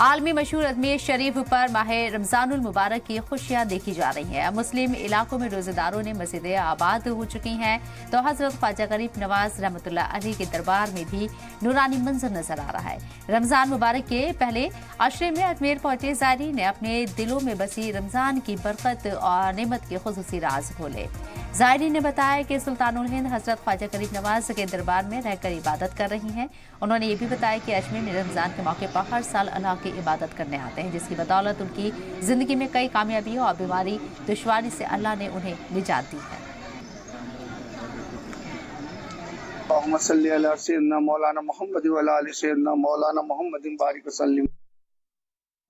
आलमी मशहूर अजमेर शरीफ पर माह रमजानुल मुबारक की खुशियां देखी जा रही हैं। मुस्लिम इलाकों में रोजेदारों ने मस्जिदें आबाद हो चुकी हैं तो हजरत ख्वाजा गरीब नवाज रहमतुल्लाह अलैह के दरबार में भी नूरानी मंजर नजर आ रहा है। रमजान मुबारक के पहले अशरे में अजमेर पहुंचे ज़ायरीन ने अपने दिलों में बसी रमजान की बरकत और नेमत के खुसूसी राज खोले। ज़ायरीन ने बताया कि सुल्तानुल हिंद हजरत ख्वाजा गरीब नवाज के दरबार में रहकर इबादत कर रही हैं। उन्होंने ये भी बताया कि अजमेर में रमजान के मौके पर हर साल अल्लाह की इबादत करने आते हैं, जिसकी बदौलत उनकी जिंदगी में कई कामयाबियों और बीमारी दुश्वारी से अल्लाह ने उन्हें निजात दी है।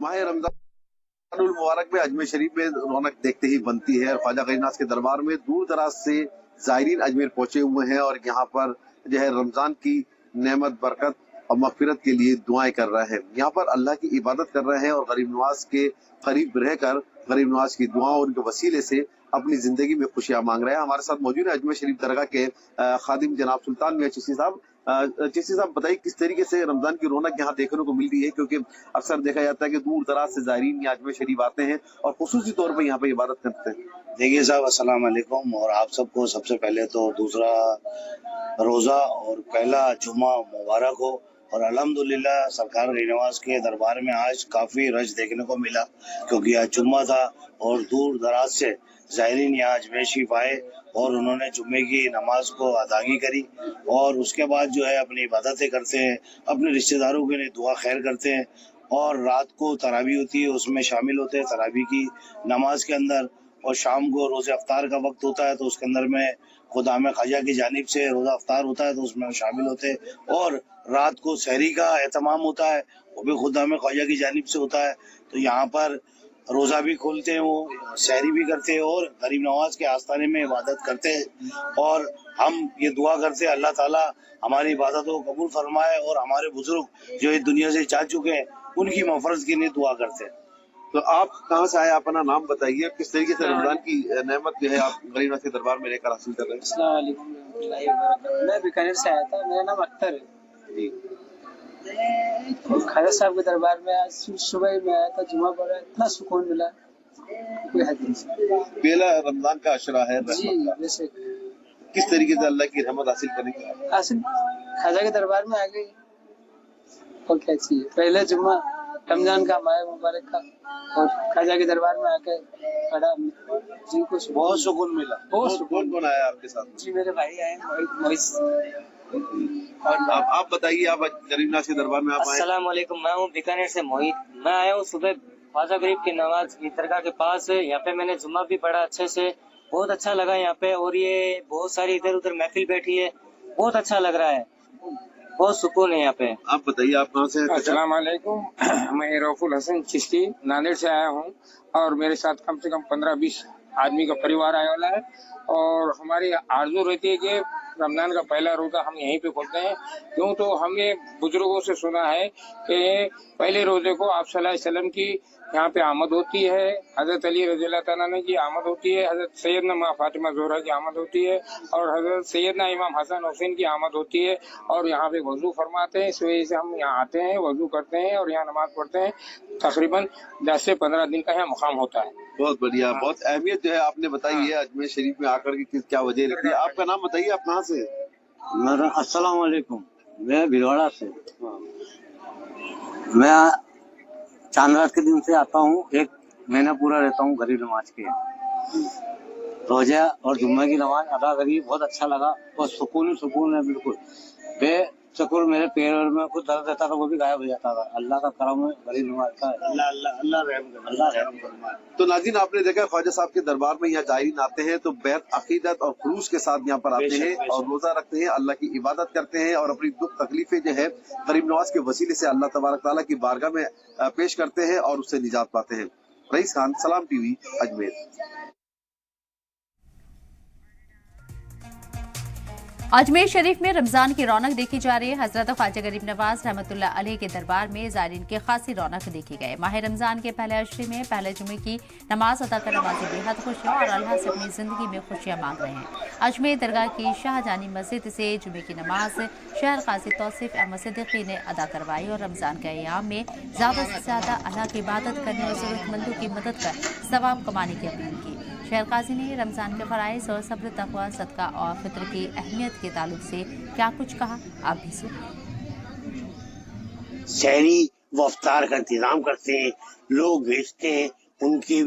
माह रमजानुल मुबारक में अजमेर शरीफ में रौनक देखते ही बनती है। ख्वाजा गरीब नवाज के दरबार में दूर दराज से ज़ायरीन अजमेर पहुंचे हुए हैं और यहाँ पर जो है रमजान की नेमत, बरकत और मगफिरत के लिए दुआएं कर रहे हैं। यहाँ पर अल्लाह की इबादत कर रहे हैं और गरीब नवाज के करीब रहकर गरीब नवाज की दुआ और उनके वसीले से अपनी जिंदगी में खुशियां मांग रहे हैं। हमारे साथ मौजूद है अजमेर शरीफ दरगाह के खादिम जनाब सुल्तान मियां चिश्ती साहब। चिश्ती साहब बताइए किस तरीके से रमजान की रौनक यहाँ देखने को मिल रही है, क्योंकि अक्सर देखा जाता है कि दूर दराज से ज़ायरीन यहाँ अजमेर शरीफ आते हैं और खुसूसी तौर पर यहाँ पे इबादत करते हैं। देखिए साहब, अस्सलाम वालेकुम। और आप सबको सबसे पहले तो दूसरा रोज़ा और पहला जुम्मा मुबारक हो। और अल्हम्दुलिल्लाह सरकार गरीब नवाज के दरबार में आज काफ़ी रश देखने को मिला, क्योंकि आज जुम्मा था और दूर दराज से ज़ायरीन यहाँ अजमेर शरीफ आए और उन्होंने जुम्मे की नमाज को अदागी करी और उसके बाद जो है अपनी इबादतें करते हैं, अपने रिश्तेदारों के लिए दुआ खैर करते हैं और रात को तरावी होती है उसमें शामिल होते हैं तरावी की नमाज के अंदर। और शाम को रोज़े अफ्तार का वक्त होता है तो उसके अंदर में खुदाम ख्वाजा की जानिब से रोज़ा अफ्तार होता है तो उसमें शामिल होते हैं। और रात को सहरी का एहतमाम होता है, वो भी खुदाम ख्वाजा की जानिब से होता है। तो यहाँ पर रोज़ा भी खोलते हैं, वो सहरी भी करते हैं और गरीब नवाज के आस्थाने में इबादत करते हैं। और हम ये दुआ करते हैं अल्लाह ताला हमारी इबादतों को कबूल फरमाए और हमारे बुजुर्ग जो इस दुनिया से जा चुके हैं उनकी मग़फ़िरत के लिए दुआ करते हैं। तो आप कहाँ से आए, अपना नाम बताइए, किस तरीके से रमजान की नेमत जो है आप गरीब नवाज के दरबार में रहकर हासिल कर रहे हैं? अस्सलाम वालेकुम। मैं बीकानेर से आया था, मेरा नाम अख्तर है। ख्वाजा साहब के दरबार में आज सुबह में आया था, जुम्मा पड़ा, इतना सुकून मिला कोई हद नहीं। पहला रमजान का अशरा है जी, वैसे किस तरीके से अल्लाह की रहमत हासिल करेंगे? हासिल ख्वाजा के दरबार में आ गई और क्या चाहिए। पहले जुम्मा रमजान का माह मुबारक का और ख्वाजा के दरबार में आकर पढ़ा जी, कुछ बहुत सुकून मिला। बहुत सुकून। कौन आया आपके साथ? जी, मेरे भाई आए मोहित। और आप बताइए, आप गरीब नवाज के दरबार में आप आए? अस्सलाम वालेकुम। मैं हूँ बीकानेर से मोहित। मैं आया हूँ सुबह ख्वाजा गरीब की नवाज की दरगाह के पास। यहाँ पे मैंने जुम्मा भी पढ़ा अच्छे से, बहुत अच्छा लगा यहाँ पे। और ये बहुत सारी इधर उधर महफिल बैठी है, बहुत अच्छा लग रहा है, बहुत सुकून है यहाँ पे। आप बताइए, आप कहाँ से? अस्सलाम वालेकुम। मैं रऊफुल हसन चिश्ती नांदेड़ से आया हूँ और मेरे साथ कम से कम 15-20 आदमी का परिवार आया वाला है। और हमारी आरज़ू रहती है कि रमजान का पहला रोज़ा हम यहीं पे खोलते हैं। क्यों तो हमने बुजुर्गों से सुना है कि पहले रोज़े को आप सल्लल्लाहु अलैहि वसल्लम की यहाँ पे आमद होती है, हज़रत अली रज़ियल्लाहु तआला अन्हु की आमद होती है, हज़रत सैयदना माँ फातिमा ज़ोहरा की आमद होती है और हज़रत सैयदना इमाम हसन हुसैन की आमद होती है। और यहाँ पे वज़ू फरमाते हैं। इस वजह से हम यहाँ आते हैं, वज़ू करते हैं और यहाँ नमाज पढ़ते हैं। तकरीबन 10 से 15 दिन का यहाँ मुक़ाम होता है। बहुत बढ़िया, बहुत अहमियत जो है आपने बताई है अजमेर शरीफ में आकर के क्या वजह रहती है। आपका नाम बताइए, आप कहाँ से? मेरा अस्सलाम वालेकुम। मैं भिलवाड़ा से। मैं चांद रात के दिन से आता हूँ, 1 महीना पूरा रहता हूँ गरीब नवाज के। रोजा और जुम्मे की नमाज अदा करी, बहुत अच्छा लगा और सुकून है बिल्कुल। बेशुक्र मेरे पैर में कुछ दर्द रहता था, वो भी गायब हो जाता था। अल्लाह का करम है, गरीब नवाज का। अल्लाह रहम करे। तो नाज़रीन, आपने देखा ख्वाजा साहब के दरबार में यहाँ ज़ायरीन आते हैं तो बेहद अकीदत और खुलूस के साथ यहाँ पर आते हैं और रोजा रखते हैं, अल्लाह की इबादत करते हैं और अपनी दुख तकलीफें जो है गरीब नवाज के वसीले से अल्लाह तबारक ताला की बारगाह में पेश करते हैं और उससे निजात पाते हैं। रईस खान, सलाम टीवी, अजमेर। अजमेर शरीफ में रमजान की रौनक देखी जा रही है। हजरत ख्वाजा गरीब नवाज रहमतुल्लाह अलैह के दरबार में ज़ायरीन की खासी रौनक देखी गई। माह रमजान के पहले अशरे में पहले जुमे की नमाज अदा कर नमाजी बेहद खुश हैं और अल्लाह से अपनी जिंदगी में खुशियां मांग रहे हैं। अजमेर दरगाह की शाहजानी मस्जिद से जुमे की नमाज शहर काजी तौसीफ अहमद सिद्दीकी ने अदा करवाई और रमजान के अय्याम में ज़्यादा से ज़्यादा अल्लाह की इबादत करने और ज़रूरतमंदों की मदद कर सवाब कमाने की अपील की। शहर काजी ने रमजान के फराइज और सब्र, तकवा, सदका और फित्र की अहमियत के ताल्लुक से क्या कुछ कहा, आप भी सुनिए। शहरी व अफ्तार का इंतजाम करते हैं, लोग भेजते हैं, उनके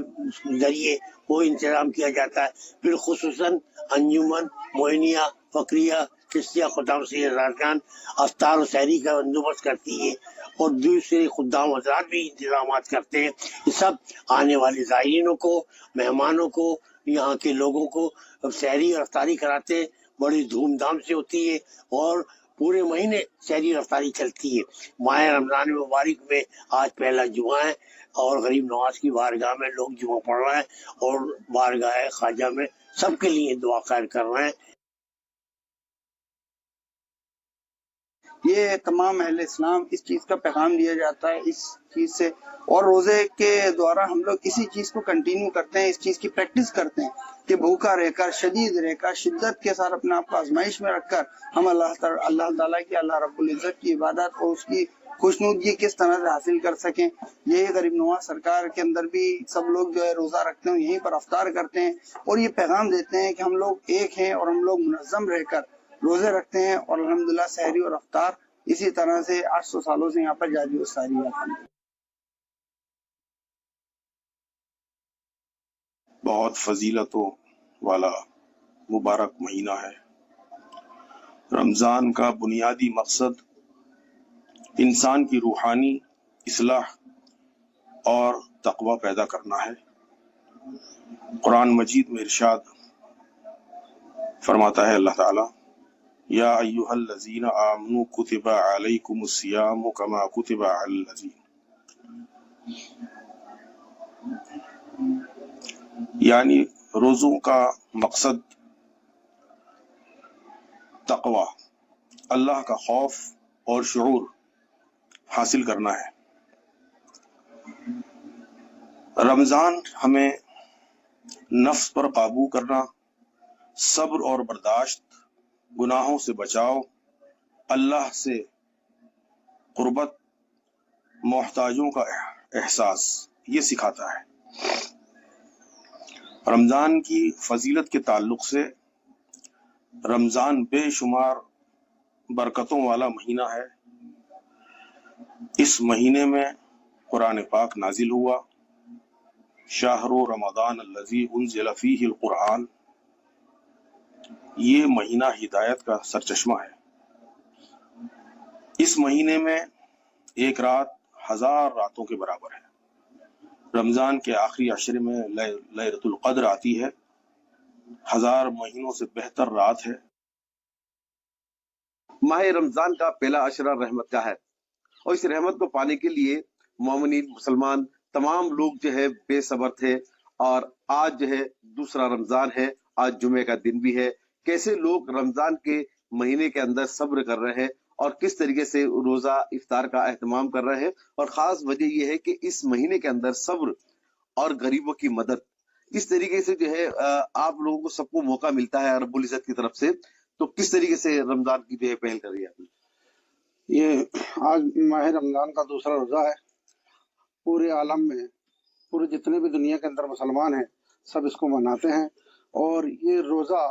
जरिए वो इंतजाम किया जाता है। फिर खुसूसन अंजुमन मोइनिया फकरिया किस्तिया खुदाम से राजगान अफ्तार और शहरी का बंदोबस्त करती है और दूसरे खुदाम हजरात भी इंतजाम करते हैं। ये सब आने वाले ज़ायरीनों को, मेहमानों को, यहाँ के लोगों को शहरी और अफ्तारी कराते हैं। बड़ी धूमधाम से होती है और पूरे महीने शहरी अफ्तारी चलती है। माह रमजान मुबारक में आज पहला जुमा है और गरीब नवाज की बारगाह में लोग जुमा पढ़ रहे हैं और बारगाह ख्वाजा में सबके लिए दुआ खैर कर रहे हैं। ये तमाम अहले इस्लाम इस चीज का पैगाम दिया जाता है इस चीज से, और रोजे के द्वारा हम लोग इसी चीज को कंटिन्यू करते हैं, इस चीज की प्रैक्टिस करते हैं कि भूखा रहकर, शदीद रहकर, शिद्दत के साथ अपने आप को आजमाइश में रखकर हम अल्लाह ताला की, अल्लाह रब्बुल इज्जत की इबादत और उसकी खुशनुदगी किस तरह से हासिल कर सकें। यही गरीब नवाज सरकार के अंदर भी सब लोग जो है रोजा रखते हैं, यहीं पर अफ्तार करते हैं और ये पैगाम देते हैं कि हम लोग एक हैं और हम लोग मुनज़्ज़म रहकर रोजे रखते हैं और अल्हम्दुलिल्लाह सहरी और अफ्तार इसी तरह से 800 सालों से यहाँ पर जारी और सारी है। बहुत फजीलतों वाला मुबारक महीना है। रमजान का बुनियादी मकसद इंसान की रूहानी इस्लाह और तकवा पैदा करना है। कुरान मजीद में इरशाद फरमाता है अल्लाह ताला, या अय्युहल्लज़ीना आमनू कुतिबा अलैकुमुस्सियामु कमा कुतिबा अलल्लज़ीन, यानी रोज़ों का मकसद तकवा, अल्लाह का खौफ और शुऊर हासिल करना है। रमजान हमें नफ्स पर काबू करना, सब्र और बर्दाश्त, गुनाहों से बचाव, अल्लाह से कुर्बत, मोहताजों का एहसास ये सिखाता है। रमजान की फजीलत के ताल्लुक से रमजान बेशुमार बरकतों वाला महीना है। इस महीने में कुरान पाक नाजिल हुआ, शाहरो रमजान अल्लज़ी उन्ज़िला फ़ीहिल कुरान, ये महीना हिदायत का सरचश्मा है। इस महीने में एक रात 1000 रातों के बराबर है। रमजान के आखिरी अशरे में लैलतुल क़द्र आती है, 1000 महीनों से बेहतर रात है। माह रमजान का पहला अशरा रहमत का है और इस रहमत को पाने के लिए मोमिनीन मुसलमान तमाम लोग जो है बेसब्र थे और आज जो है दूसरा रमजान है, आज जुमे का दिन भी है। कैसे लोग रमजान के महीने के अंदर सब्र कर रहे हैं और किस तरीके से रोजा इफ्तार का एहतमाम कर रहे हैं, और खास वजह यह है कि इस महीने के अंदर सब्र और गरीबों की मदद, इस तरीके से जो है आप लोगों को सबको मौका मिलता है रब्बुल इज्जत की तरफ से। तो किस तरीके से रमजान की जो है पहल कर रही है आपने? ये आज माह रमजान का दूसरा रोजा है। पूरे आलम में, पूरे जितने भी दुनिया के अंदर मुसलमान हैं, सब इसको मनाते हैं। और ये रोजा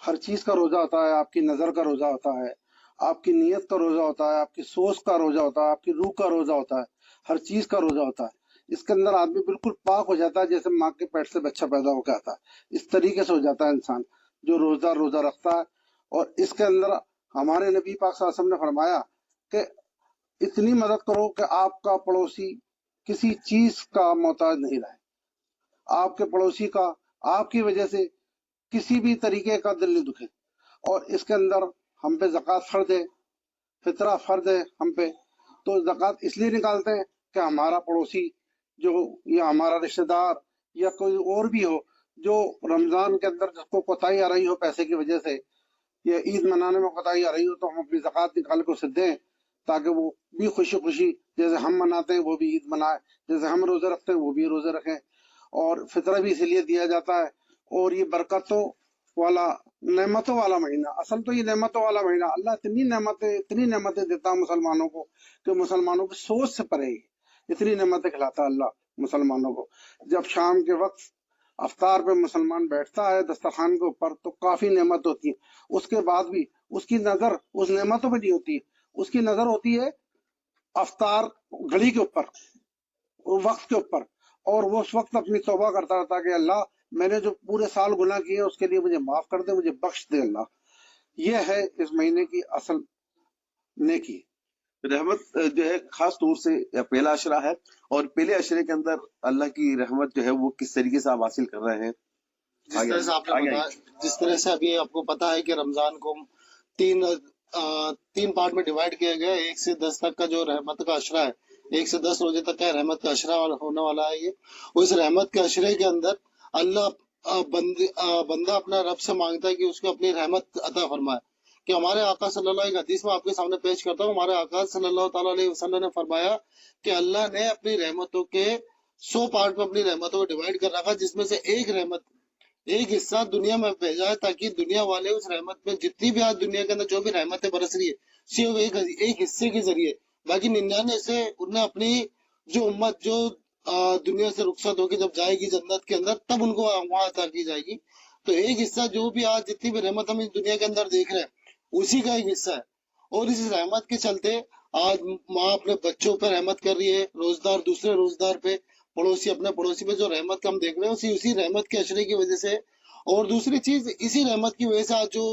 हर चीज का रोजा होता है। आपकी नजर का रोजा होता है, आपकी नीयत का रोजा होता है, आपकी सोच का रोजा होता है, आपकी रूह का रोजा होता है, हर चीज का रोजा होता है। इसके अंदर आदमी बिल्कुल पाक हो जाता है, जैसे माँ के पेट से बच्चा पैदा होकर आता है, इस तरीके से हो जाता है इंसान जो रोजा रखता है। और इसके अंदर हमारे नबी पाक सल्लल्लाहु अलैहि वसल्लम ने फरमाया कि इतनी मदद करो कि आपका पड़ोसी किसी चीज का मोहताज नहीं रहे, आपके पड़ोसी का आपकी वजह से किसी भी तरीके का दिल नहीं दुखे। और इसके अंदर हम पे ज़कात फर्ज है, फितरा फर्ज है हम पे। तो ज़कात इसलिए निकालते हैं कि हमारा पड़ोसी जो या हमारा रिश्तेदार या कोई और भी हो जो रमजान के अंदर जिसको कोताही आ रही हो पैसे की वजह से, या ईद मनाने में कोताही आ रही हो तो हम अपनी ज़कात निकाल के उसे दें, ताकि वो भी खुशी खुशी जैसे हम मनाते हैं वो भी ईद मनाए, जैसे हम रोजे रखते हैं वो भी रोजे रखें। और फितरा भी इसीलिए दिया जाता है। और ये बरकतों वाला, नेमतों वाला महीना, असल तो ये नेमतों वाला महीना, अल्लाह इतनी नेमतें देता है मुसलमानों को कि मुसलमानों की सोच से परे इतनी नेमतें खिलाता है अल्लाह मुसलमानों को। जब शाम के वक्त अफ्तार पे मुसलमान बैठता है दस्तरखान के ऊपर तो काफी नेमत होती है, उसके बाद भी उसकी नजर उस नेमतों पे नहीं होती है, उसकी नजर होती है अफ्तार घड़ी के ऊपर, वक्त के ऊपर। और वो उस वक्त अपनी तौबा करता रहता है कि अल्लाह मैंने जो पूरे साल गुनाह किए उसके लिए मुझे माफ कर दे, मुझे बख्श दे अल्लाह। ये है इस महीने की असल नेकी। रहमत जो है खास तौर से पहला अशरा है, और पहले अशरे के अंदर अल्लाह की रहमत जो है वो किस तरीके से आप हासिल कर रहे हैं? जिस तरह से आपने बताया, जिस तरह से अभी आपको पता है कि रमजान को तीन पार्ट में डिवाइड किया गया है। 1 से 10 तक का जो रहमत का अशरा है, 1 से 10 रोजे तक का रहमत का अशरा होने वाला है। ये उस रहमत के अशरे के अंदर अल्लाह बंदा अपना रब से मांगता है कि उसको अपनी रहमत अता फरमाए। कि हमारे आका सल्लल्लाहु अलैहि हदीस में आपके सामने पेश करता हूँ, हमारे आका सल्लल्लाहु ताला अलैहि वसल्लम ने फरमाया कि अल्लाह ने अपनी रहमतों के 100 पार्ट में अपनी रहमतों को डिवाइड कर रखा, जिसमें से एक हिस्सा दुनिया में भेजा है, ताकि दुनिया वाले उस रहमत में जितनी भी आज दुनिया के अंदर जो भी रहमतें बरस रही है सिर्फ एक हिस्से के जरिए, बाकी 99 से उन्हें अपनी जो उम्मत जो दुनिया से रुखसत होकर जब जाएगी जन्नत के अंदर, तब उनको वहां अता की जाएगी। तो एक हिस्सा जो भी आज जितनी भी रहमत हम इस दुनिया के अंदर देख रहे हैं उसी का एक हिस्सा है। और इस रहमत के चलते आज माँ अपने बच्चों पर रहमत कर रही है, रोजदार दूसरे रोजदार पे, पड़ोसी अपने पड़ोसी पे जो रहमत हम देख रहे हैं उसी रहमत के अशरे की वजह से। और दूसरी चीज, इसी रहमत की वजह से आज जो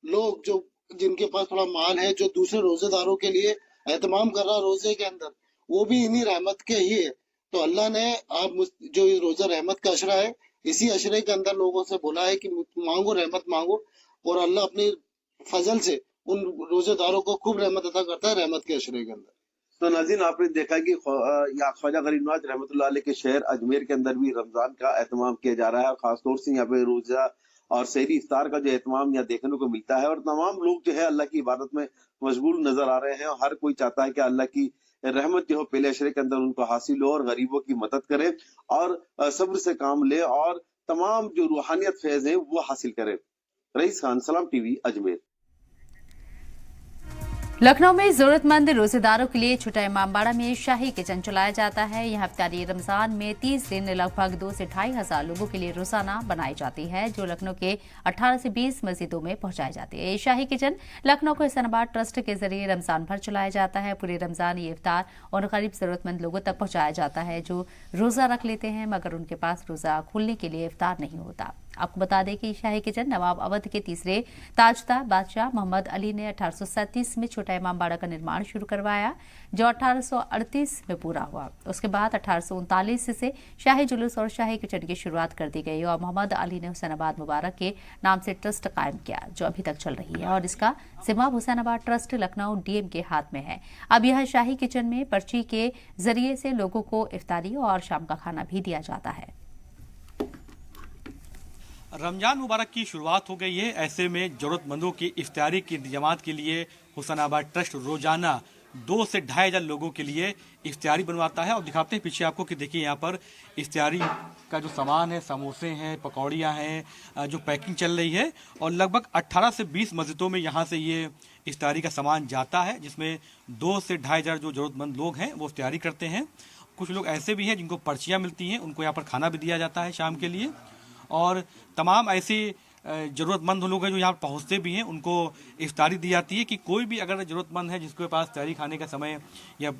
लोग जो जिनके पास थोड़ा माल है, जो दूसरे रोजेदारों के लिए एहतमाम कर रहा है रोजे के अंदर, वो भी इन्हीं रहमत के ही है। तो अल्लाह ने आप जो रोजा रहमत का अशरा है, इसी अशरे के अंदर लोगों से बोला है कि मांगो, रहमत मांगो, और अल्लाह अपनी फजल से उन रोजेदारों को खूब रहमत अता करता है रहमत के अशरे के अंदर। तो नाज़रीन, आपने देखा कि ख्वाजा गरीब नवाज रहमतुल्लाह अलैह के शहर अजमेर के अंदर भी रमजान का एहतमाम किया जा रहा है, और खासतौर से यहाँ पे रोजा और सहरी इफ्तार का जो एहतमाम यहाँ देखने को मिलता है, और तमाम लोग जो है अल्लाह की इबादत में मशगूल नजर आ रहे हैं, और हर कोई चाहता है कि अल्लाह की रहमत जो हो पहले अशरे के अंदर उनको हासिल हो, और गरीबों की मदद करे, और सब्र से काम ले, और तमाम जो रूहानियत फैज है वो हासिल करे। रईस खान, सलाम टीवी, अजमेर। लखनऊ में जरूरतमंद रोजेदारों के लिए छोटा इमामबाड़ा में शाही किचन चलाया जाता है। यहाँ इफ्तारी रमजान में 30 दिन लगभग 2 से 2.5 हजार लोगों के लिए रोजाना बनाई जाती है, जो लखनऊ के 18 से 20 मस्जिदों में पहुंचाई जाती है। ये शाही किचन लखनऊ को हुसैनाबाद ट्रस्ट के जरिए रमजान भर चलाया जाता है। पूरे रमजान ये इफ्तार और गरीब जरूरतमंद लोगों तक पहुंचाया जाता है जो रोजा रख लेते हैं मगर उनके पास रोजा खोलने के लिए इफ्तार नहीं होता। आपको बता दें कि शाही किचन नवाब अवध के तीसरे ताजदार बादशाह मोहम्मद अली ने 1837 में छोटा इमामबाड़ा का निर्माण शुरू करवाया, जो 1838 में पूरा हुआ। उसके बाद 1839 से शाही जुलूस और शाही किचन की शुरुआत कर दी गई, और मोहम्मद अली ने हुसैनाबाद मुबारक के नाम से ट्रस्ट कायम किया, जो अभी तक चल रही है, और इसका जिम्मा हुसैनाबाद ट्रस्ट लखनऊ डीएम के हाथ में है। अब यह शाही किचन में पर्ची के जरिए से लोगों को इफ्तारी और शाम का खाना भी दिया जाता है। रमजान मुबारक की शुरुआत हो गई है, ऐसे में जरूरतमंदों की इफ्तारी की इंतजामात के लिए हुसैनाबाद ट्रस्ट रोजाना 2 से 2.5 हजार लोगों के लिए इफ्तारी बनवाता है। और दिखाते हैं पीछे आपको कि देखिए यहाँ पर इफ्तारी का जो सामान है, समोसे हैं, पकौड़ियाँ हैं, जो पैकिंग चल रही है, और लगभग 18 से 20 मस्जिदों में यहाँ से ये इफ्तारी का सामान जाता है, जिसमें 2 से 2.5 हजार जो जरूरतमंद लोग हैं वो इफ्तारी करते हैं। कुछ लोग ऐसे भी हैं जिनको पर्चियाँ मिलती हैं, उनको यहाँ पर खाना भी दिया जाता है शाम के लिए, और तमाम ऐसे ज़रूरतमंद लोग हैं जो यहाँ पहुँचते भी हैं, उनको इफ्तारी दी जाती है कि कोई भी अगर ज़रूरतमंद है जिसके पास इफ्तारी खाने का समय या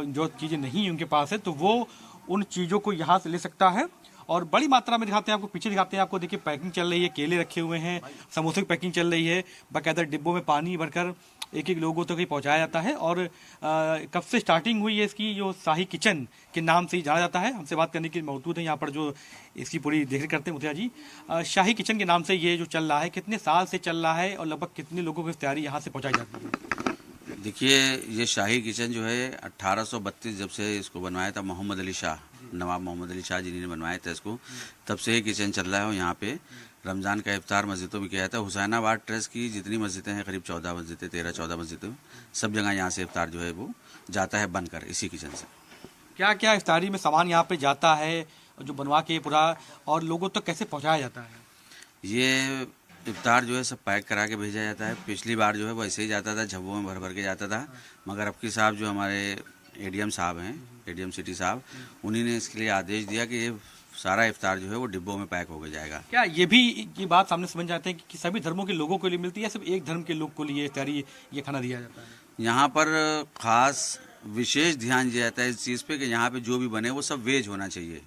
जो चीज़ें नहीं उनके पास है, तो वो उन चीज़ों को यहाँ से ले सकता है। और बड़ी मात्रा में दिखाते हैं आपको, पीछे दिखाते हैं आपको, देखिए पैकिंग चल रही है, केले रखे हुए हैं, समोसे की पैकिंग चल रही है, बाकायदा डिब्बों में पानी भरकर एक लोगों तक पहुंचाया जाता है। और कब से स्टार्टिंग हुई है इसकी, जो शाही किचन के नाम से ही जाना जाता है। हमसे बात करने के लिए मौजूद है यहाँ पर जो इसकी पूरी देखरेख करते हैं मुतिया जी। शाही किचन के नाम से ये जो चल रहा है, कितने साल से चल रहा है और लगभग कितने लोगों की इफ्तारी यहाँ से पहुँचाई जाती है? देखिए, ये शाही किचन जो है 1832 जब से इसको बनवाया था मोहम्मद अली शाह, नवाब मोहम्मद अली शाह जिन्होंने बनवाया था इसको, तब से ये किचन चल रहा है। और यहाँ पे रमज़ान का इफ्तार मस्जिदों में किया जाता है। हुसैनाबाद ट्रस्ट की जितनी मस्जिदें हैं, करीब 14 मस्जिदें, 13-14 मस्जिदें, सब जगह यहाँ से इफ्तार जो है वो जाता है बनकर इसी किचन से। क्या क्या इफ्तारी में सामान यहाँ पे जाता है जो बनवा के पूरा, और लोगों तक कैसे पहुँचाया जाता है? ये इफ्तार जो है सब पैक करा के भेजा जाता है। पिछली बार जो है वो ऐसे ही जाता था, झब्बों में भर भर के जाता था, मगर अब की साहब जो हमारे एडीएम साहब हैं, एडीएम सिटी साहब, उन्हीं ने इसके लिए आदेश दिया कि ये सारा इफ्तार जो है वो डिब्बों में पैक हो जाएगा। क्या ये बात सामने समझ जाते हैं कि सभी धर्मों के लोगों के लिए मिलती है, सिर्फ एक धर्म के लोग को लिए इफ्तारी ये खाना दिया जाता है? यहाँ पर खास विशेष ध्यान दिया जाता है इस चीज़ पे कि यहाँ पे जो भी बने वो सब वेज होना चाहिए।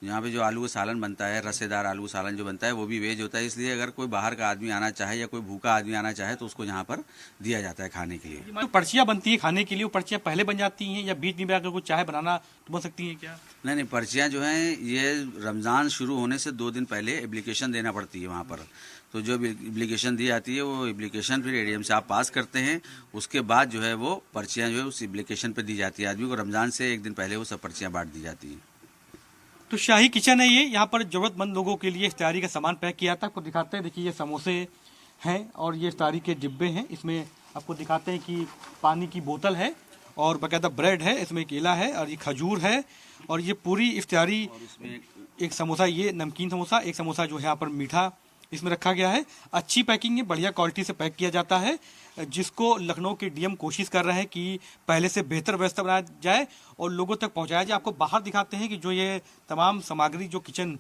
यहाँ पे जो आलू का सालन बनता है, रसेदार आलू का सालन जो बनता है वो भी वेज होता है, इसलिए अगर कोई बाहर का आदमी आना चाहे या कोई भूखा आदमी आना चाहे तो उसको यहाँ पर दिया जाता है खाने के लिए। जो पर्चियाँ बनती है खाने के लिए, वो पर्चियाँ पहले बन जाती हैं या बीच में अगर कुछ चाहे बनाना तो बन सकती हैं क्या? नहीं, पर्चियाँ जो हैं ये रमज़ान शुरू होने से 2 दिन पहले एप्लीकेशन देना पड़ती है वहाँ पर। तो जो एप्लीकेशन दी जाती है वो एप्लीकेशन फिर एडीएम साहब पास करते हैं, उसके बाद जो है वो पर्चियाँ जो है उस एप्लीकेशन पर दी जाती है। आदमी को रमज़ान से 1 दिन पहले वो सब पर्चियाँ बांट दी जाती हैं। तो शाही किचन है ये, यहाँ पर ज़रूरतमंद लोगों के लिए इफ्तारी का सामान पैक किया था। आपको दिखाते हैं, देखिए ये समोसे हैं और ये इफ्तारी के डिब्बे हैं। इसमें आपको दिखाते हैं कि पानी की बोतल है और बाकायदा ब्रेड है, इसमें केला है और ये खजूर है और ये पूरी इफ्तारी। एक समोसा, ये नमकीन समोसा, एक समोसा जो है यहाँ पर मीठा इसमें रखा गया है। अच्छी पैकिंग है, बढ़िया क्वालिटी से पैक किया जाता है, जिसको लखनऊ के डीएम कोशिश कर रहे हैं कि पहले से बेहतर व्यवस्था बनाया जाए और लोगों तक पहुंचाया जाए। आपको बाहर दिखाते हैं कि जो ये तमाम सामग्री जो किचन,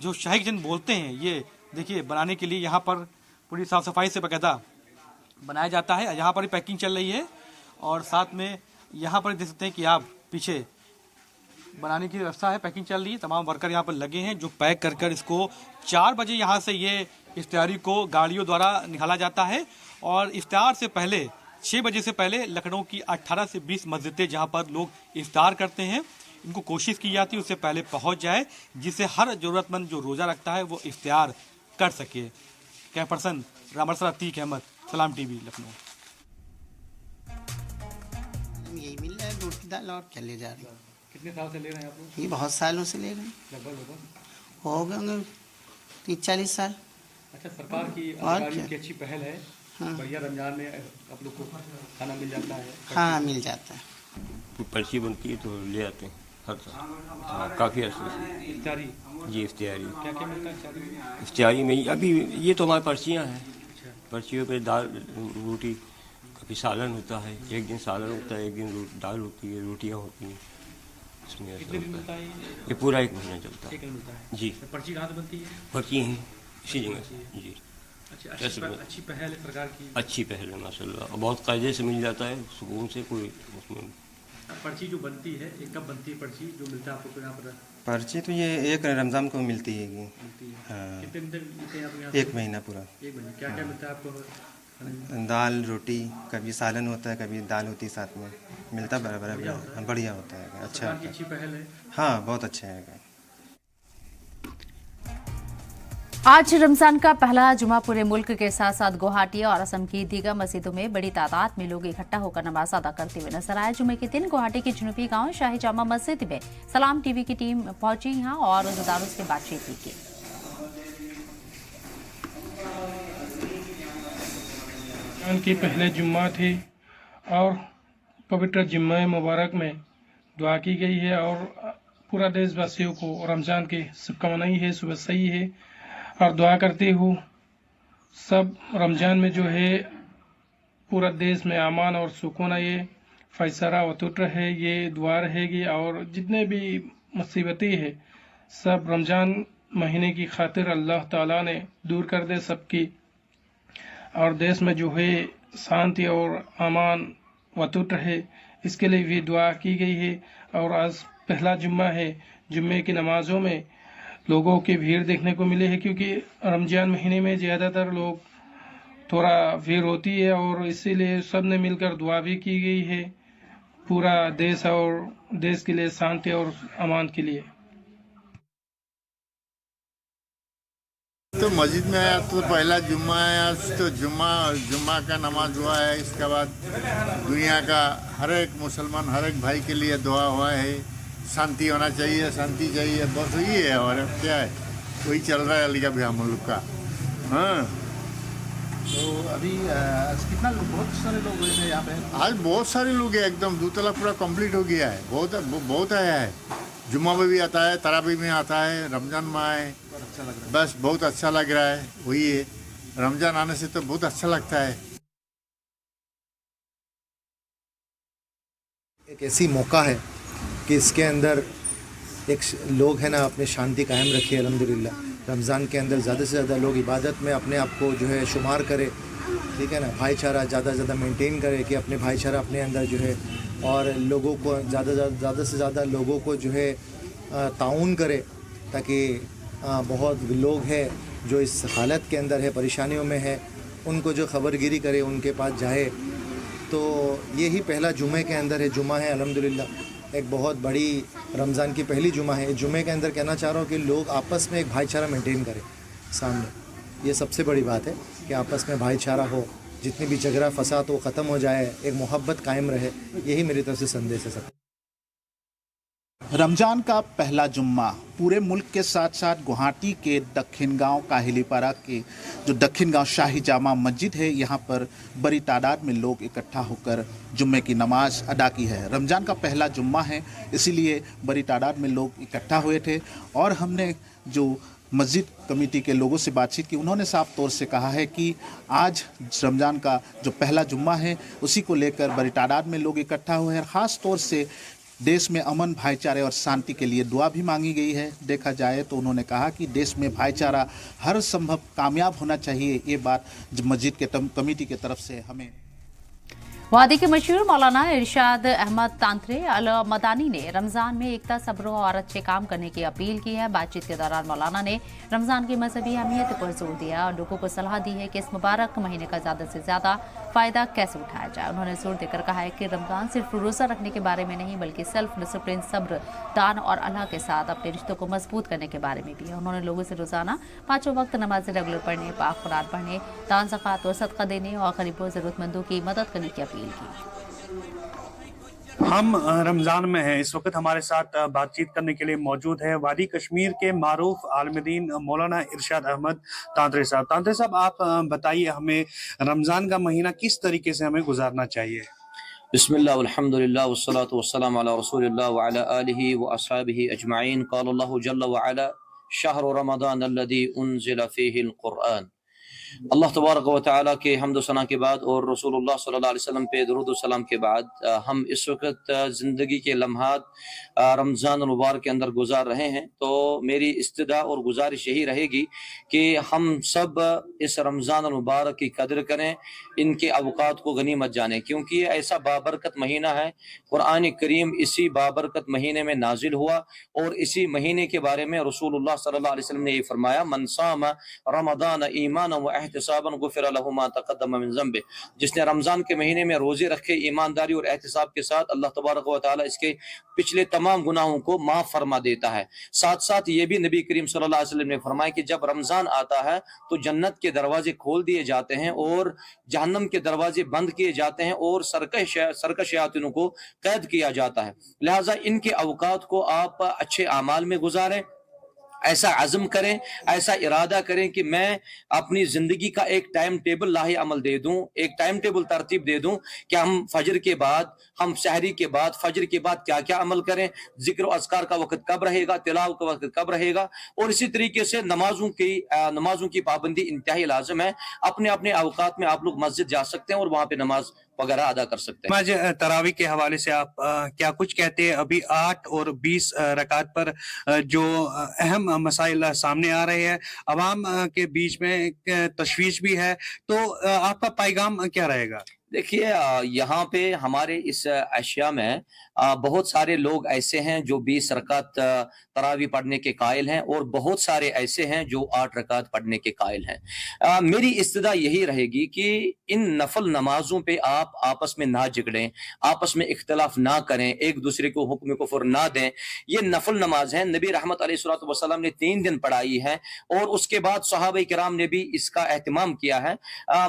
जो शाही किचन बोलते हैं, ये देखिए बनाने के लिए यहाँ पर पूरी साफ सफाई से बाकायदा बनाया जाता है। यहाँ पर पैकिंग चल रही है और साथ में यहाँ पर देख सकते हैं कि आप पीछे बनाने की व्यवस्था है, पैकिंग चल रही है। तमाम वर्कर यहाँ पर लगे हैं जो पैक कर कर इसको 4 बजे यहाँ से ये इफ्तारी को गाड़ियों द्वारा निकाला जाता है और इफ्तार से पहले 6 बजे से पहले लखनऊ की 18 से 20 मस्जिदें जहाँ पर लोग इफ्तार करते हैं, इनको कोशिश की जाती है उससे पहले पहुँच जाए, जिससे हर ज़रूरतमंद जो रोज़ा रखता है वो इफ्तार कर सके। कैमरा पर्सन रामरसर अतीक अहमद, सलाम टीवी, लखनऊ। यही मिल रहा है, रोटी दाल और क्या ले जा रहे हैं? कितने साल से ले रहे हैं आप लोग? ये बहुत सालों से ले रहे हैं, लगभग हो गए होंगे 30-40 साल। अच्छा, सरकार की अधिकारियों की अच्छी पहल है। हाँ। बढ़िया, रमजान में आप लोग को खाना मिल जाता है? हाँ, मिल जाता है। पर्ची बनती है तो ले आते हैं हर साल, काफ़ी अर्से से। इफ्तारी जी, इफ्तारी क्या क्या मिलता है? इफ्तारी में अभी ये तो हमारी पर्चियाँ हैं। पर्चियों पे दाल रोटी, कभी सालन होता है, एक दिन सालन होता है, एक दिन दाल होती है, रोटियाँ होती हैं। इसमें कितने दिन मिलता है ये? पूरा 1 महीना चलता है। 1 महीना मिलता है जी। पर्ची कहाँ से बनती है? पर्ची हैं इसी जगह से जी। अच्छी पहल है सरकार की। अच्छी पहल है माशाल्लाह, और बहुत कायदे से मिल जाता है, सुकून से। कोई उसमें पर्ची जो बनती है, एक कब बनती है पर्ची जो मिलता है आपको यहाँ पर? पर्ची तो ये एक रमज़ान को मिलती है। हाँ। कितने दिन तक मिलते हैं आपको यहाँ? 1 महीना पूरा। 1 महीना। क्या क्या मिलता है आपको? दाल, रोटी, कभी सालन होता है, कभी दाल होती है साथ में, मिलता बराबर। बढ़िया होता है, अच्छा होता है। अच्छी पहल है। हाँ, बहुत अच्छा है। आज रमजान का पहला जुमा पूरे मुल्क के साथ साथ गुवाहाटी और असम की दीगर मस्जिदों में बड़ी तादाद में लोग इकट्ठा होकर नमाज अदा करते हुए नजर आए। जुमे के दिन गुवाहाटी के जुनूबी गांव शाही जामा मस्जिद में सलाम टीवी की टीम पहुंची यहाँ और रोजेदारों से बातचीत भी की। की पहले जुम्मा थी और पवित्र जुम्मा मुबारक में दुआ की गई है और पूरा देशवासियों को रमजान की शुभकामनाएं है, सुबह सही है और दुआ करती हूँ सब रमजान में जो है पूरा देश में अमान और सुकून ये फैसला वतुट रहे, ये दुआ रहेगी और जितने भी मुसीबतें है सब रमजान महीने की खातिर अल्लाह ताला ने दूर कर दे सबकी और देश में जो है शांति और अमान वतुट रहे, इसके लिए भी दुआ की गई है। और आज पहला जुम्मा है, जुम्मे की नमाजों में लोगों की भीड़ देखने को मिली है क्योंकि रमजान महीने में ज़्यादातर लोग थोड़ा भीड़ होती है और इसीलिए सब ने मिलकर दुआ भी की गई है पूरा देश और देश के लिए शांति और अमान के लिए। तो मस्जिद में आया तो पहला जुम्मा आया तो जुम्मा का नमाज हुआ है। इसके बाद दुनिया का हर एक मुसलमान हर एक भाई के लिए दुआ हुआ है, शांति होना चाहिए, शांति चाहिए, बस यही है और क्या है। वही चल रहा है अली अभी हम लोग का। हाँ, तो अभी कितना लोग, बहुत सारे लोग हुए थे यहाँ पे? आज बहुत सारे लोग हैं, एकदम दूतला पूरा कंप्लीट हो गया है, बहुत आया है। जुम्मा में भी आता है, तरावी में आता है, रमजान में आए, अच्छा लग रहा है। बस बहुत अच्छा लग रहा है। वही है, रमजान आने से तो बहुत अच्छा लगता है। एक ऐसी मौका है कि इसके अंदर एक लोग है ना अपनी शांति कायम रखे। अल्हम्दुलिल्लाह रमज़ान के अंदर ज़्यादा से ज़्यादा लोग इबादत में अपने आप को जो है शुमार करे, ठीक है ना, भाईचारा ज़्यादा से ज़्यादा मेंटेन करे कि अपने भाईचारा अपने अंदर जो है, और लोगों को ज़्यादा से ज़्यादा लोगों को जो है ताउन करे, ताकि बहुत लोग हैं जो इस हालत के अंदर है, परेशानियों में है, उनको जो खबरगिरी करे, उनके पास जाए। तो यही पहला जुमे के अंदर है, जुमा है अल्हम्दुलिल्लाह, एक बहुत बड़ी रमज़ान की पहली जुमा है। जुमे के अंदर कहना चाह रहा हूँ कि लोग आपस में एक भाईचारा मेंटेन करें सामने, ये सबसे बड़ी बात है कि आपस में भाईचारा हो, जितनी भी झगड़ा फसाद वो ख़त्म हो जाए, एक मोहब्बत कायम रहे, यही मेरी तरफ से संदेश है सब। रमज़ान का पहला जुम्मा पूरे मुल्क के साथ साथ गुवाहाटी के दक्षिण गांव काहिलीपारा के जो दक्षिण गांव शाही जामा मस्जिद है, यहाँ पर बड़ी तादाद में लोग इकट्ठा होकर जुम्मे की नमाज अदा की है। रमज़ान का पहला जुम्मा है, इसीलिए बड़ी तादाद में लोग इकट्ठा हुए थे और हमने जो मस्जिद कमेटी के लोगों से बातचीत की, उन्होंने साफ तौर से कहा है कि आज रमज़ान का जो पहला जुम्मा है उसी को लेकर बड़ी तादाद में लोग इकट्ठा हुए हैं। ख़ास तौर से देश में अमन, भाईचारे और शांति के लिए दुआ भी मांगी गई है। देखा जाए तो उन्होंने कहा कि देश में भाईचारा हर संभव कामयाब होना चाहिए, ये बात मस्जिद के कमेटी की तरफ से हमें। वादी के मशहूर मौलाना इरशाद अहमद तांत्रे अल मदानी ने रमज़ान में एकता, सब्र और अच्छे काम करने की अपील की है। बातचीत के दौरान मौलाना ने रमज़ान की मजहबी अहमियत पर जोर दिया और लोगों को सलाह दी है कि इस मुबारक महीने का ज़्यादा से ज़्यादा फ़ायदा कैसे उठाया जाए। उन्होंने जोर देकर कहा है कि रमज़ान सिर्फ रोज़ा रखने के बारे में नहीं, बल्कि सेल्फ डिसिप्लिन, सब्र, दान और अल्लाह के साथ अपने रिश्तों को मजबूत करने के बारे में भी है। उन्होंने लोगों से रोज़ाना 5 वक्त नमाज रेगुलर पढ़ने, पाक कुरान पढ़ने, दान, ज़कात और सदका देने और गरीबों, ज़रूरतमंदों की मदद करने की अपील की। हम रमज़ान में हैं, इस वक्त हमारे साथ बातचीत करने के लिए मौजूद है वादी कश्मीर के मारूफ आलिम-ए-दीन मौलाना इरशाद अहमद तांत्रे साहब। तांत्रे साहब, आप बताइए हमें रमज़ान का महीना किस तरीके से हमें गुजारना चाहिए? बिस्मिल्लाह वल्हम्दुलिल्लाह वस्सलातु वस्सलामु अला रसूलिल्लाह व अला आलिहि व अस्हाबिहि अजमाइन। क़ाल अल्लाहु जल्ला व अला शहरु रमज़ान अल्लज़ी उन्ज़िला फ़ीहिल क़ुरआन। अल्लाह तबारक व तआला के हम्द सना के बाद और रसूलुल्लाह सल्लल्लाहु अलैहि वसल्लम पे दुरूद व सलाम के बाद हम इस वक्त ज़िंदगी के लम्हात रमज़ान मुबारक के अंदर गुजार रहे हैं। तो मेरी इस्तदा और गुजारिश यही रहेगी कि हम सब इस रमज़ान मुबारक की कदर करें, इनके अवकात को गनीमत जानें, क्योंकि ये ऐसा बाबरकत महीना है। कुरान करीम इसी बाबरकत महीने में नाजिल हुआ और इसी महीने के बारे में रसूलुल्लाह सल्लल्लाहु अलैहि वसल्लम ने ये फरमाया, मन साम रमज़ान ईमानन व एहतिसाबन गुफिर लहु मा तक़द्दम मिन ज़ंबि। जिसने रमज़ान के महीने में रोजे रखे ईमानदारी और एहतिसाब के साथ, अल्लाह तबारक व तआला इसके पिछले तमाम गुनाहों को माफ फरमा देता है। साथ साथ ये भी नबी करीम सल्लल्लाहु अलैहि वसल्लम ने फरमाया कि जब रमज़ान आता है तो जन्नत के दरवाजे खोल दिए जाते हैं और जहन्नम के दरवाजे बंद किए जाते हैं और सरकश शयातीनों को कैद किया जाता है। लिहाजा इनके अवकात को आप अच्छे अमाल में गुजारें, ऐसा अज़म करें, ऐसा इरादा करें कि मैं अपनी ज़िंदगी का एक टाइम टेबल लाहे अमल दे दूं, एक टाइम टेबल तरतीब दे दूं कि हम फजर के बाद, हम सहरी के बाद, फजर के बाद क्या क्या अमल करें, जिक्र और अज़कार का वक्त कब रहेगा, तिलावत का वक्त कब रहेगा, और इसी तरीके से नमाजों की पाबंदी इंतहाई लाज़िम है। अपने अपने अवकात में आप लोग मस्जिद जा सकते हैं और वहाँ पे नमाज वगैरह अदा कर सकते हैं। आज तरावी के हवाले से आप क्या कुछ कहते हैं? अभी 8 और 20 रकात पर जो अहम मसाइल सामने आ रहे हैं, अवाम के बीच में एक तशवीश भी है, तो आपका पैगाम क्या रहेगा? देखिए, यहाँ पे हमारे इस अशिया में बहुत सारे लोग ऐसे हैं जो 20 रकात तरावी पढ़ने के कायल हैं और बहुत सारे ऐसे हैं जो 8 रकात पढ़ने के कायल हैं। मेरी इस्तदा यही रहेगी कि इन नफल नमाजों पे आप आपस में ना झगड़ें, आपस में इख्तलाफ ना करें, एक दूसरे को हुक्म कुफर ना दें। ये नफल नमाज है, नबी रहमत अलैहिस्सलातु वस्सलाम ने 3 दिन पढ़ाई है और उसके बाद सहाबा किराम ने भी इसका एहतमाम किया है।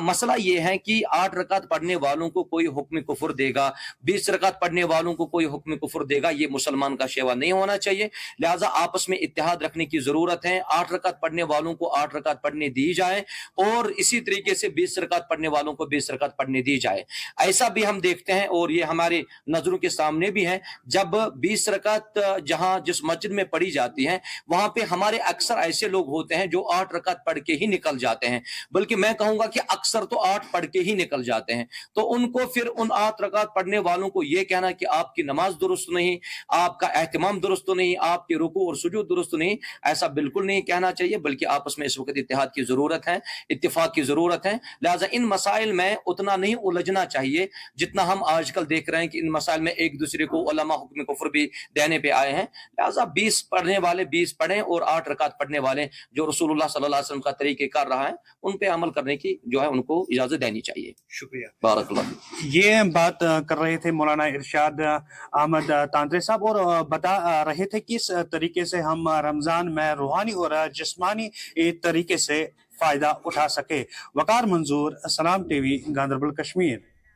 मसला ये है कि 8 रकात पढ़ने पढ़ने वालों को कोई हुक्म कुफर देगा, 20 रकात पढ़ने वालों को कोई हुक्म कुफर देगा, ये मुसलमान का शेवा नहीं होना चाहिए। लिहाजा आपस में इत्तेहाद रखने की जरूरत है। 8 रकात पढ़ने वालों को 8 रकात पढ़ने दी जाए और इसी तरीके से 20 रकात पढ़ने वालों को 20 रकात पढ़ने दी जाए। ऐसा भी हम देखते हैं और ये हमारे नजरों के सामने भी है, जब 20 रकात जहां जिस मस्जिद में पढ़ी जाती है वहां पे हमारे अक्सर ऐसे लोग होते हैं जो 8 रकात पढ़ के ही निकल जाते हैं, बल्कि मैं कहूंगा कि अक्सर तो 8 पढ़ के ही निकल जाते हैं। तो उनको फिर उन 8 रकात पढ़ने वालों को यह कहना कि आपकी नमाज दुरुस्त नहीं, आपका एहतिमाम दुरुस्त नहीं, आपके रुकू और सुजूद दुरुस्त नहीं, ऐसा बिल्कुल नहीं कहना चाहिए, बल्कि आपस में इस वक्त इत्तेहाद की जरूरत है, इत्तिफाक की जरूरत है। लिहाजा इन मसाइल में उतना नहीं उलझना चाहिए जितना हम आजकल देख रहे हैं कि इन मसाइल में एक दूसरे को उलमा हुक्म कुफर भी देने पे आए हैं। लिहाजा 20 पढ़ने वाले 20 पढ़ें और 8 रकात पढ़ने वाले जो रसूलुल्लाह सल्लल्लाहु अलैहि वसल्लम का तरीक़ेकार रहा है उन पे अमल करने की जो है उनको इजाजत देनी चाहिए। शुक्रिया। बारकल्लाह। ये बात कर रहे थे मौलाना इरशाद अहमद तांत्रे साहब और बता रहे थे किस तरीके से हम रमजान में रूहानी और जिस्मानी तरीके से फायदा उठा सके। वकार मंजूर, सलाम टीवी, गांधरबल, कश्मीर।